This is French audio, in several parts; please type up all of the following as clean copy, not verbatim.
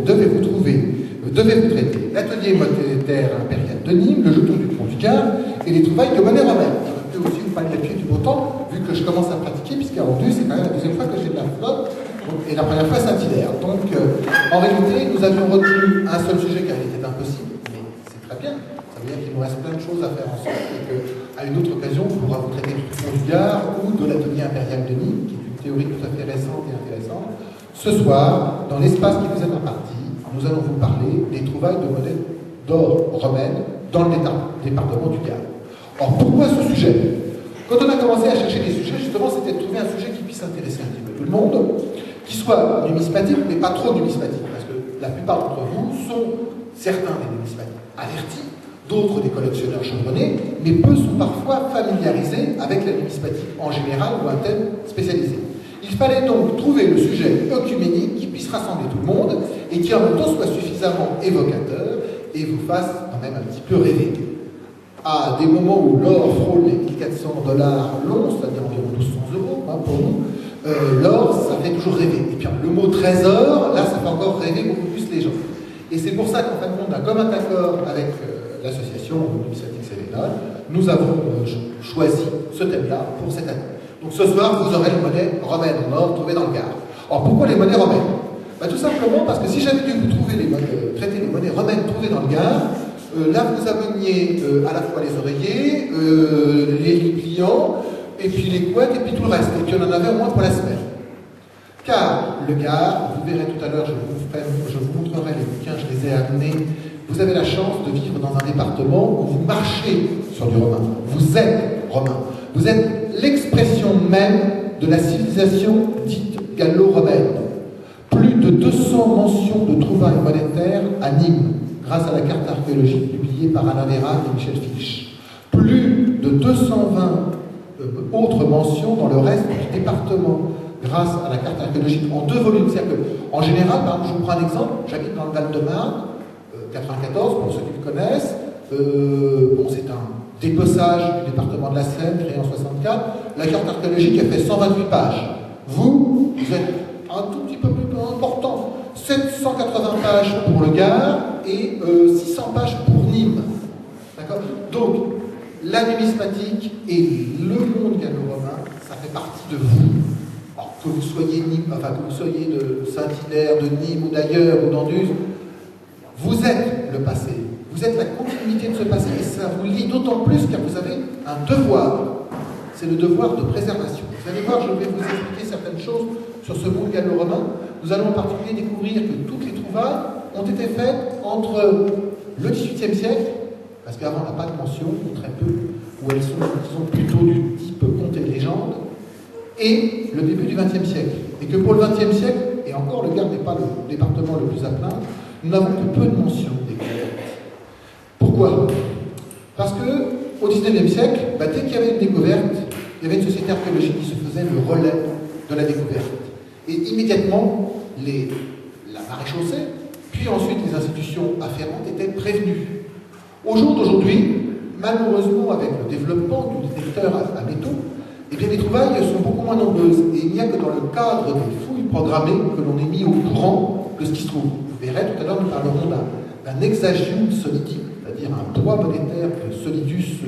devez vous traiter l'atelier monétaire impérial de Nîmes, le jeton du pont du Gard et les trouvailles de monnaie romaine. Je peux aussi vous parler de la pluie du beau temps, vu que je commence à pratiquer, puisqu'en plus, c'est quand même la deuxième fois que j'ai de la flotte, et la première fois Saint-Hilaire. Donc, en réalité, nous avions retenu un seul sujet car il était impossible, mais c'est très bien. Ça veut dire qu'il nous reste plein de choses à faire ensemble, et qu'à une autre occasion, on pourra vous traiter du pont du Gard ou de l'atelier impérial de Nîmes, qui est une théorie tout à fait récente et intéressante. Ce soir, dans l'espace qui vous est imparti, nous allons vous parler des trouvailles de monnaie d'or romaine dans le département du Gard. Or, pourquoi ce sujet? Quand on a commencé à chercher des sujets, justement, c'était de trouver un sujet qui puisse intéresser un petit peu tout le monde, qui soit numismatique, mais pas trop numismatique, parce que la plupart d'entre vous sont certains des numismatiques avertis, d'autres des collectionneurs chevronnés, mais peu sont parfois familiarisés avec la numismatique en général ou un thème spécialisé. Il fallait donc trouver le sujet œcuménique qui puisse rassembler tout le monde et qui en même temps soit suffisamment évocateur et vous fasse quand même un petit peu rêver. À des moments où l'or frôle les 1400 $ l'once, c'est-à-dire environ 1200 € pour nous, l'or, ça fait toujours rêver. Et puis le mot trésor, là, ça fait encore rêver beaucoup plus les gens. Et c'est pour ça qu'en fin de compte, d'un commun accord avec l'association numismatique Sénégal, nous avons choisi ce thème-là pour cette année. Donc ce soir, vous aurez les monnaies romaines en or trouvées dans le Gard. Alors pourquoi les monnaies romaines? Tout simplement parce que si j'avais dû vous traiter les monnaies romaines trouvées dans le Gard, là vous ameniez à la fois les oreillers, les lits pliants, et puis les couettes, et puis tout le reste. Et puis on en avait au moins pour la semaine. Car le Gard, vous verrez tout à l'heure, je vous montrerai les bouquins, je les ai amenés. Vous avez la chance de vivre dans un département où vous marchez sur du romain. Vous êtes romain. Vous êtes l'expression même de la civilisation dite gallo-romaine. Plus de 200 mentions de trouvailles monétaires à Nîmes, grâce à la carte archéologique publiée par Alain Vérac et Michel Fiche. Plus de 220 autres mentions dans le reste du département, grâce à la carte archéologique en 2 volumes. C'est-à-dire qu'en général, par exemple, je vous prends un exemple, j'habite dans le Val-de-Marne, 94, pour ceux qui le connaissent. C'est un dépeçage du département de la Seine, créé en 64. La carte archéologique a fait 128 pages. Vous êtes un tout petit peu plus important. 780 pages pour le Gard et 600 pages pour Nîmes. D'accord? Donc, la numismatique et le monde gallo-romain, ça fait partie de vous. Alors, que vous soyez de Saint-Hilaire, de Nîmes ou d'ailleurs, ou d'Anduze, vous êtes le passé. Vous êtes la continuité de ce passé et ça vous lie d'autant plus car vous avez un devoir. C'est le devoir de préservation. Vous allez voir, je vais vous expliquer certaines choses sur ce monde gallo-romain. Nous allons en particulier découvrir que toutes les trouvailles ont été faites entre le XVIIIe siècle, parce qu'avant on n'a pas de mention, ou très peu, où elles sont plutôt du type conte et légende, et le début du XXe siècle. Et que pour le XXe siècle, et encore le Gard n'est pas le département le plus à plaindre, nous n'avons que peu de mentions des découvertes. Pourquoi? Parce que au XIXe siècle, dès qu'il y avait une découverte, il y avait une société archéologique qui se faisait le relais de la découverte. Et immédiatement, la maréchaussée, puis ensuite les institutions afférentes étaient prévenues. Au jour d'aujourd'hui, malheureusement, avec le développement du détecteur à métaux, les trouvailles sont beaucoup moins nombreuses. Et il n'y a que dans le cadre des fouilles programmées que l'on est mis au courant de ce qui se trouve. Vous verrez, tout à l'heure, nous parlerons d'un hexagium solidum, c'est-à-dire un poids monétaire de solidus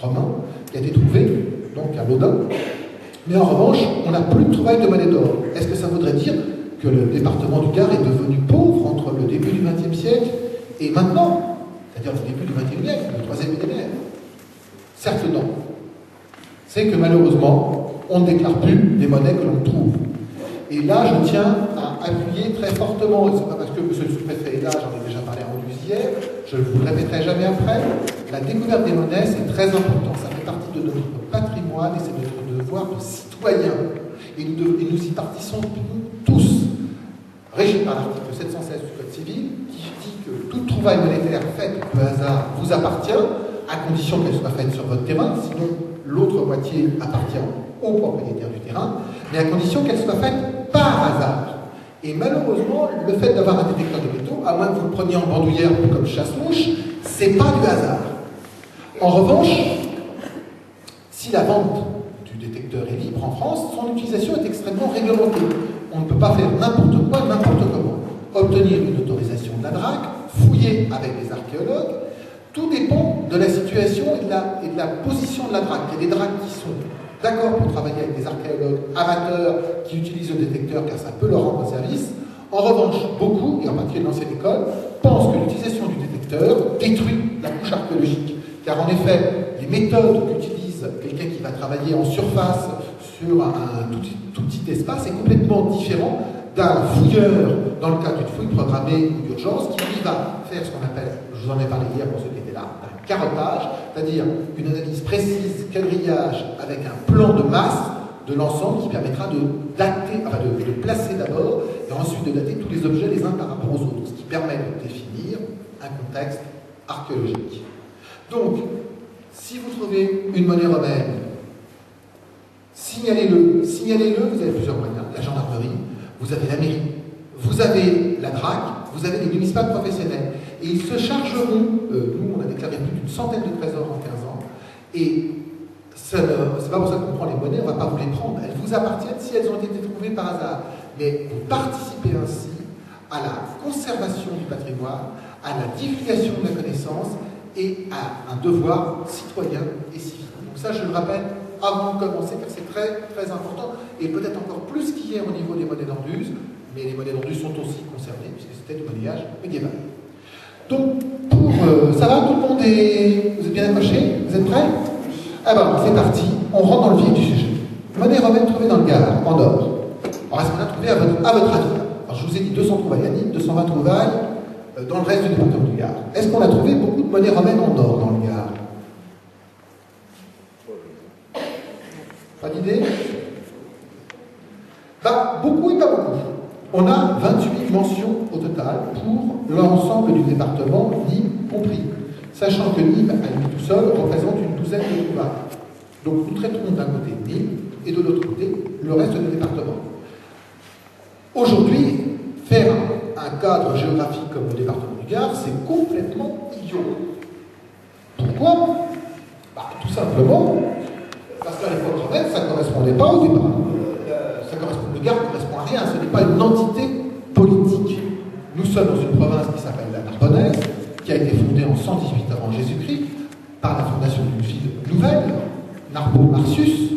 romain, qui a été trouvé, donc à Lodin. Mais en revanche, on n'a plus de trouvailles de monnaie d'or. Est-ce que ça voudrait dire que le département du Gard est devenu pauvre entre le début du XXe siècle et maintenant? C'est-à-dire le début du XXIe siècle, le 3e millénaire? Certes non. C'est que malheureusement, on ne déclare plus les monnaies que l'on trouve. Et là, je tiens à appuyer très fortement, et ce n'est pas parce que M. le sous-préfet est là, j'en ai déjà parlé en Anduze hier, je ne vous le répéterai jamais après, la découverte des monnaies, c'est très important, ça fait partie de notre patrimoine et c'est notre devoir de citoyen. Et nous y partissons tous, régis par l'article 716 du Code civil, qui dit que toute trouvaille monétaire faite au hasard vous appartient, à condition qu'elle soit faite sur votre terrain, sinon l'autre moitié appartient au propriétaire du terrain, mais à condition qu'elle soit faite par hasard. Et malheureusement, le fait d'avoir un détecteur de métaux, à moins que vous le preniez en bandoulière comme chasse-mouche, c'est pas du hasard. En revanche, si la vente du détecteur est libre en France, son utilisation est extrêmement réglementée. On ne peut pas faire n'importe quoi, n'importe comment. obtenir une autorisation de la DRAC, fouiller avec les archéologues. Tout dépend de la situation et de la position de la DRAC. Il y a des DRAC qui sont d'accord pour travailler avec des archéologues amateurs qui utilisent le détecteur car ça peut leur rendre service. En revanche, beaucoup, et en particulier dans cette école, pensent que l'utilisation du détecteur détruit la couche archéologique. Car en effet, les méthodes qu'utilise quelqu'un qui va travailler en surface sur un tout petit espace est complètement différent d'un fouilleur dans le cadre d'une fouille programmée ou d'urgence qui lui va faire ce qu'on appelle, je vous en ai parlé hier pour ceux qui étaient là, un carottage, c'est-à-dire une analyse précise, quadrillage avec un plan de masse de l'ensemble qui permettra de dater, enfin de placer d'abord et ensuite de dater tous les objets les uns par rapport aux autres, ce qui permet de définir un contexte archéologique. Donc, si vous trouvez une monnaie romaine, signalez-le, vous avez plusieurs moyens, la gendarmerie, vous avez la mairie, vous avez la DRAC, vous avez les municipales professionnels, et ils se chargeront, nous on a déclaré plus d'une centaine de trésors en 15 ans, et c'est pas pour ça qu'on prend les monnaies, on ne va pas vous les prendre, elles vous appartiennent si elles ont été trouvées par hasard, mais vous participez ainsi à la conservation du patrimoine, à la divulgation de la connaissance, et à un devoir citoyen et civique. Donc ça, je le rappelle avant de commencer, car c'est très, très important, et peut-être encore plus qu'hier au niveau des monnaies d'Anduze, mais les monnaies d'Anduze sont aussi concernées, puisque c'était du monnayage médiéval. Donc, ça va, tout le monde est... Vous êtes bien accrochés? Vous êtes prêts? Ah ben, c'est parti, on rentre dans le vif du sujet. Monnaie romaine trouvée dans le Gard, en or. Alors, est-ce qu'on a trouvé à votre avis? Alors, je vous ai dit 200 trouvailles à Nîmes, 220 trouvailles dans le reste du département du Gard. Est-ce qu'on a trouvé beaucoup de monnaies romaines en or dans le Gard? Pas d'idée? Bah, beaucoup et pas beaucoup. On a 28 mentions au total pour l'ensemble du département, Nîmes compris. Sachant que Nîmes, à lui tout seul, représente une douzaine de trouvailles. Donc nous traiterons d'un côté Nîmes et de l'autre côté le reste du département. Aujourd'hui, faire un cadre géographique comme le département du Gard, c'est complètement idiot. Pourquoi? Bah, tout simplement parce qu'à l'époque romaine, ça ne correspondait pas au départ. Le Gard ne correspond à rien, ce n'est pas une entité politique. Nous sommes dans une province qui s'appelle la Narbonnaise, qui a été fondée en 118 avant Jésus-Christ par la fondation d'une ville nouvelle, Narbo-Marcius,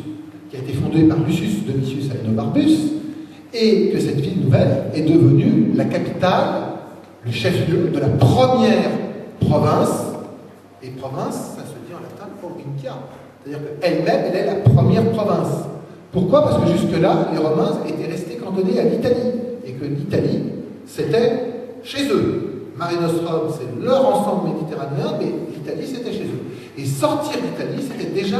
qui a été fondée par Lucius Domitius Aenobarbus, et que cette ville nouvelle est devenue la capitale, le chef-lieu de la première province. Et province, ça se dit en latin provincia, c'est-à-dire qu'elle-même, elle est la première province. Pourquoi? Parce que jusque-là, les Romains étaient restés cantonnés à l'Italie, et que l'Italie, c'était chez eux. Mare Nostrum, c'est leur ensemble méditerranéen, mais l'Italie, c'était chez eux. Et sortir d'Italie, c'était déjà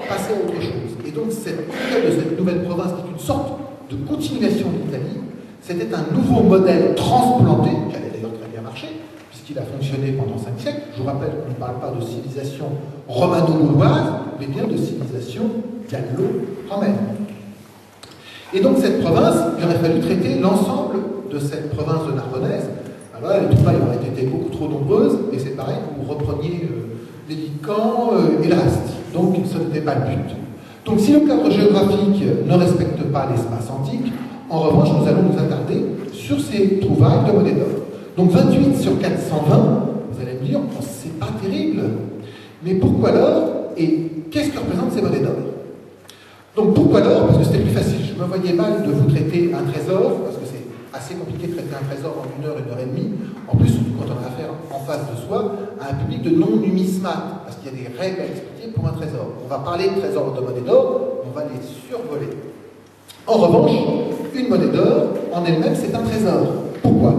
passer à autre chose. Et donc, cette idée de cette nouvelle province, qui est une sorte de continuation de l'Italie, c'était un nouveau modèle transplanté, qui allait d'ailleurs très bien marcher, puisqu'il a fonctionné pendant 5 siècles. Je vous rappelle qu'on ne parle pas de civilisation romano-gauloise, mais bien de civilisation gallo-romaine. Et donc cette province, il aurait fallu traiter l'ensemble de cette province de Narbonnaise. Alors là, les trouvailles auraient été beaucoup trop nombreuses, et c'est pareil, vous repreniez les Lycans et le reste. Donc ce n'était pas le but. Donc si le cadre géographique ne respecte pas l'espace antique, en revanche, nous allons nous attarder sur ces trouvailles de monnaie d'or. Donc 28 sur 420, vous allez me dire, oh, c'est pas terrible. Mais pourquoi l'or? Et qu'est-ce que représentent ces monnaies d'or? Donc pourquoi l'or? Parce que c'était plus facile. Je me voyais mal de vous traiter un trésor, parce que c'est assez compliqué de traiter un trésor en 1 heure et demie. En plus, surtout quand on a affaire en face de soi à un public de non-numismates, parce qu'il y a des règles à expliquer pour un trésor. On va parler de trésors de monnaie d'or, on va les survoler. En revanche, une monnaie d'or, en elle-même, c'est un trésor. Pourquoi?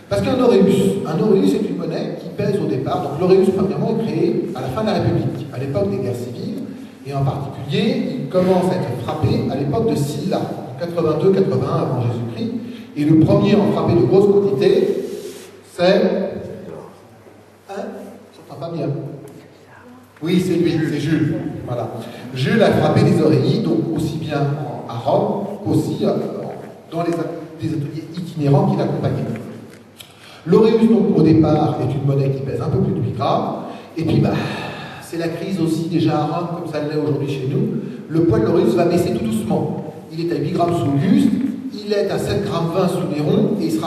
Parce qu'un auréus est une monnaie qui pèse au départ. Donc l'auréus, premièrement, est créé à la fin de la République, à l'époque des guerres civiles, et en particulier, il commence à être frappé à l'époque de Sylla, en 82-81 avant Jésus-Christ, et le premier à en frapper de grosses quantités, c'est... Hein? Je n'entends pas bien. Oui, c'est lui, c'est Jules. Voilà. Jules a frappé les oreillis, donc aussi bien à Rome qu'aussi dans des ateliers itinérants qui l'accompagnaient. L'auréus, donc, au départ, est une monnaie qui pèse un peu plus de 8 grammes. Et puis, c'est la crise aussi, déjà à Rome, comme ça l'est aujourd'hui chez nous. Le poids de l'auréus va baisser tout doucement. Il est à 8 grammes sous Auguste, il est à 7 grammes 20 sous Néron, et il sera à